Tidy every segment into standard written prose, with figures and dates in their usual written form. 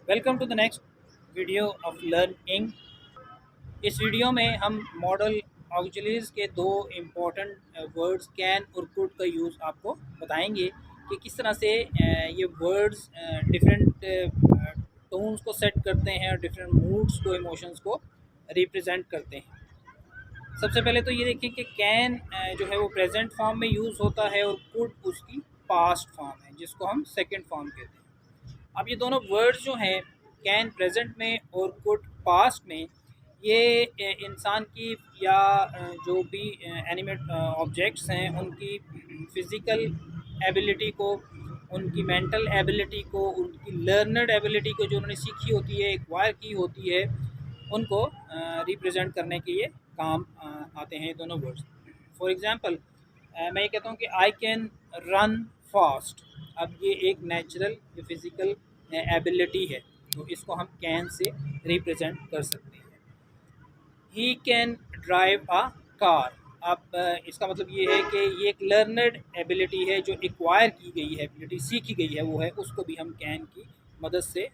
Welcome to the next video of learning. इस वीडियो में हम मॉडल ऑक्सिलरीज के दो इम्पोर्टेंट वर्ड्स कैन और कुड का यूज़ आपको बताएंगे कि किस तरह से ये वर्ड्स डिफरेंट टोन्स को सेट करते हैं और डिफरेंट मूड्स को, इमोशंस को रिप्रेजेंट करते हैं। सबसे पहले तो ये देखें कि कैन जो है वो प्रेजेंट फॉर्म में यूज़ होता है और कुड उसकी पास्ट फॉर्म है, जिसको हम सेकेंड फॉर्म कहते हैं। अब ये दोनों वर्ड्स जो हैं, कैन प्रेजेंट में और कुड पास्ट में, ये इंसान की या जो भी एनिमेट ऑब्जेक्ट्स हैं उनकी फिज़िकल एबिलिटी को, उनकी मेंटल एबिलिटी को, उनकी लर्नड एबिलिटी को, जो उन्होंने सीखी होती है, एक्वायर की होती है, उनको रिप्रेजेंट करने के ये काम आते हैं दोनों वर्ड्स। फॉर एग्ज़ाम्पल मैं ये कहता हूँ कि आई कैन रन फास्ट। अब ये एक नेचुरल फिज़िकल एबिलिटी है, तो इसको हम कैन से रिप्रेजेंट कर सकते हैं। He can drive a car. अब इसका मतलब ये है कि ये एक लर्नड एबिलिटी है, जो एक्वायर की गई है एबिलिटी, सीखी गई है वो है, उसको भी हम कैन की मदद से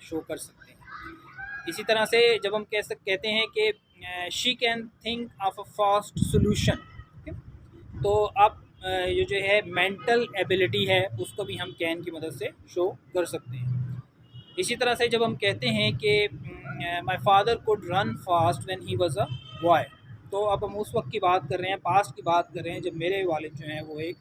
शो कर सकते हैं। इसी तरह से जब हम कहते हैं कि she can think of a fast solution, तो अब ये जो है मेंटल एबिलिटी है, उसको भी हम कैन की मदद से शो कर सकते हैं। इसी तरह से जब हम कहते हैं कि my father could run fast when he was a boy, तो अब हम उस वक्त की बात कर रहे हैं, पास्ट की बात कर रहे हैं, जब मेरे वालिद जो हैं वो एक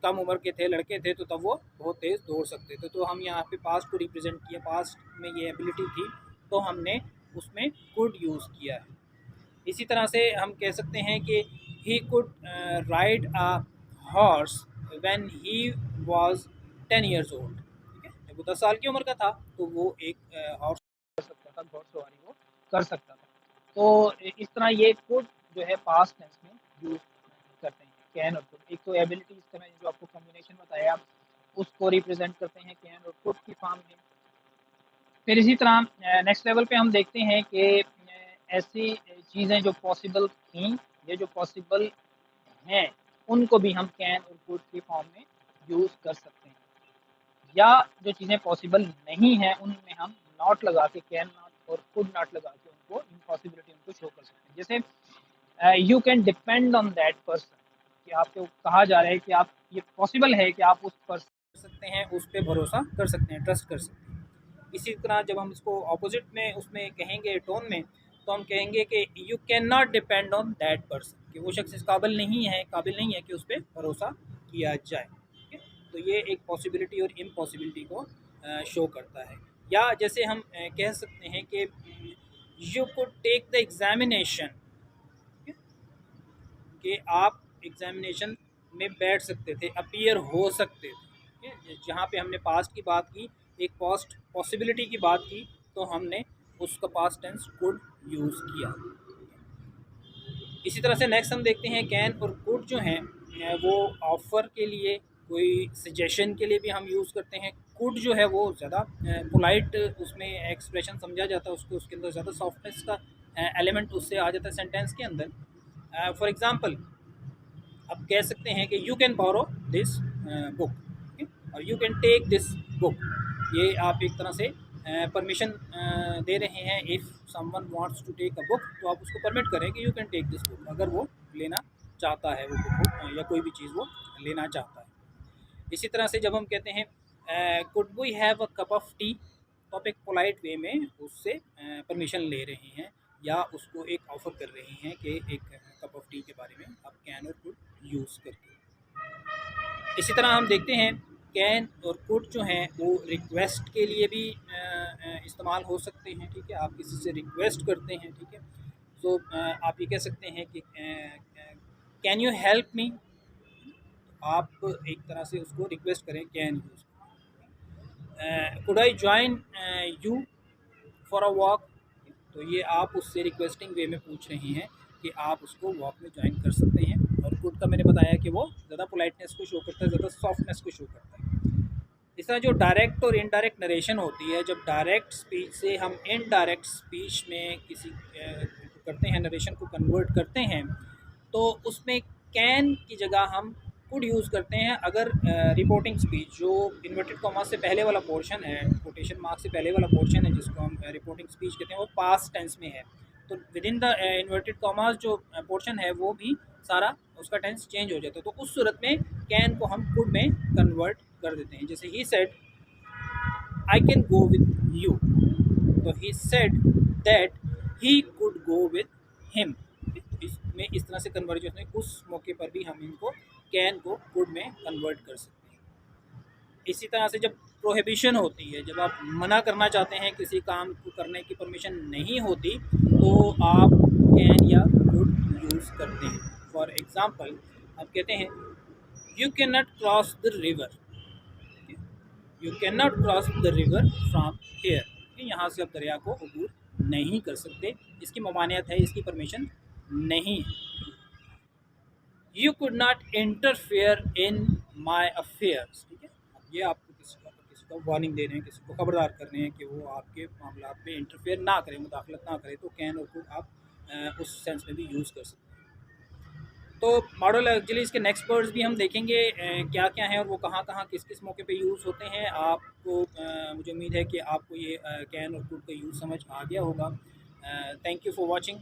कम उम्र के थे, लड़के थे, तो तब वो बहुत तेज़ दौड़ सकते थे। तो हम यहाँ पे पास्ट को रिप्रेजेंट किया, पास्ट में ये एबिलिटी थी, तो हमने उसमें कुड यूज़ किया है। इसी तरह से हम कह सकते हैं कि he could ride a horse when he was 10 years old. ठीक है, जब वो 10 साल की उम्र का था तो वो एक हॉर्स कर सकता था, घोड़सवारी वो कर सकता था। तो इस तरह ये कुड जो है पास्ट टेंस में यूज करते हैं, कैन और कुड। एक तो एबिलिटी इस तरह जो आपको कॉम्बिनेशन बताया, उसको रिप्रेजेंट करते हैं कैन और कुड की फॉर्म में। फिर इसी तरह नेक्स्ट लेवल पे हम देखते हैं कि ऐसी चीज़ें जो पॉसिबल थी, ये जो पॉसिबल हैं, उनको भी हम कैन और कुड की फॉर्म में यूज़ कर सकते हैं। या जो चीज़ें पॉसिबल नहीं हैं, उनमें हम नॉट लगा के, कैन नॉट और कुड नॉट लगा के, उनको इम्पॉसिबिलिटी उनको शो कर सकते हैं। जैसे you can depend on that person, कि आपको कहा जा रहा है कि आप, ये पॉसिबल है कि आप उस पर्सन कर सकते हैं, उस पर भरोसा कर सकते हैं, ट्रस्ट कर सकते हैं। इसी तरह जब हम इसको ऑपोजिट में उसमें कहेंगे टोन में, तो हम कहेंगे कि you can not depend on that person, कि वो शख्स इस काबिल नहीं है कि उस पर भरोसा किया जाए। ठीक है, तो ये एक पॉसिबिलिटी और इम्पॉसिबिलिटी को शो करता है। या जैसे हम कह सकते हैं कि you could take the examination, कि आप एग्जामिनेशन में बैठ सकते थे, अपीयर हो सकते थे। ठीक है, जहाँ पे हमने पास्ट की बात की, एक पास्ट पॉसिबिलिटी की बात की, तो हमने उसका पास्ट टेंस कुड यूज़ किया। इसी तरह से नेक्स्ट हम देखते हैं कैन और कुड जो हैं वो ऑफ़र के लिए, कोई सजेशन के लिए भी हम यूज़ करते हैं। कुड जो है वो ज़्यादा पोलाइट उसमें एक्सप्रेशन समझा जाता है, उसको उसके अंदर ज़्यादा सॉफ्टनेस का एलिमेंट उससे आ जाता है सेंटेंस के अंदर। फॉर एग्ज़ाम्पल अब कह सकते हैं कि you can borrow this book और you can take this book. ये आप एक तरह से परमिशन दे रहे हैं। If someone wants to take a book, तो आप उसको परमिट करें कि you can take this book, अगर वो लेना चाहता है वो बुक या कोई भी चीज़ वो लेना चाहता है। इसी तरह से जब हम कहते हैं could we have a cup of tea, तो आप एक पोलाइट वे में उससे परमिशन ले रहे हैं या उसको एक ऑफ़र कर रहे हैं कि एक कप ऑफ टी के बारे में आप कैन और कुड यूज़ करके। इसी तरह हम देखते हैं कैन और कुड जो हैं वो रिक्वेस्ट के लिए भी इस्तेमाल हो सकते हैं। ठीक है, आप किसी से रिक्वेस्ट करते हैं, ठीक है, तो आप ये कह सकते हैं कि कैन यू हेल्प मी। आप एक तरह से उसको रिक्वेस्ट करें can use. Could I join you for a walk, तो ये आप उससे रिक्वेस्टिंग वे में पूछ रहे हैं कि आप उसको वॉक में ज्वाइन कर सकते हैं। और कुड का मैंने बताया कि वो ज़्यादा पोलाइटनेस को शो करता है, ज़्यादा सॉफ्टनेस को शो करता है। इस तरह जो डायरेक्ट और इनडायरेक्ट नरेशन होती है, जब डायरेक्ट स्पीच से हम इनडायरेक्ट स्पीच में किसी करते हैं, नरेशन को कन्वर्ट करते हैं, तो उसमें कैन की जगह हम कुड यूज़ करते हैं अगर रिपोर्टिंग स्पीच, जो इन्वर्टेड कॉमा से पहले वाला पोर्शन है, कोटेशन मार्क से पहले वाला पोर्शन है जिसको हम रिपोर्टिंग स्पीच कहते हैं, वो पास्ट टेंस में है, तो with in the inverted commas जो पोर्शन है वो भी सारा उसका टेंस चेंज हो जाता है। तो उस सूरत में कैन को हम कुड में कन्वर्ट कर देते हैं। जैसे he said I can go with you, तो he said that he could go with him. इसमें इस तरह से कन्वर्जन है, उस मौके पर भी हम इनको कैन को कुड में कन्वर्ट कर सकते हैं। इसी तरह से जब प्रोहिबिशन होती है, जब आप मना करना चाहते हैं, किसी काम को करने की परमिशन नहीं होती, तो आप कैन या कुड यूज़ करते हैं। फॉर एग्ज़ाम्पल आप कहते हैं you can not cross the river, you can not cross the river from here, यहाँ से आप दरिया को अबूर नहीं कर सकते, इसकी ममानियत है, इसकी परमिशन नहीं है। You could not interfere in my affairs, ठीक है, ये आपको किसी को वार्निंग दे रहे हैं, किसी को खबरदार कर रहे हैं कि वो आपके मामला में इंटरफेयर ना करे, मुदाखलत ना करे, तो कैन और कुड आप उस सेंस में भी यूज़ कर सकते हैं। तो मॉडल एक्चुअलीज़ के नेक्स्ट वर्ड्स भी हम देखेंगे क्या क्या हैं और वो कहाँ कहाँ किस किस मौके पे यूज़ होते हैं। आपको मुझे उम्मीद है कि आपको ये कैन और कुड का यूज़ समझ आ गया होगा। Thank you for watching.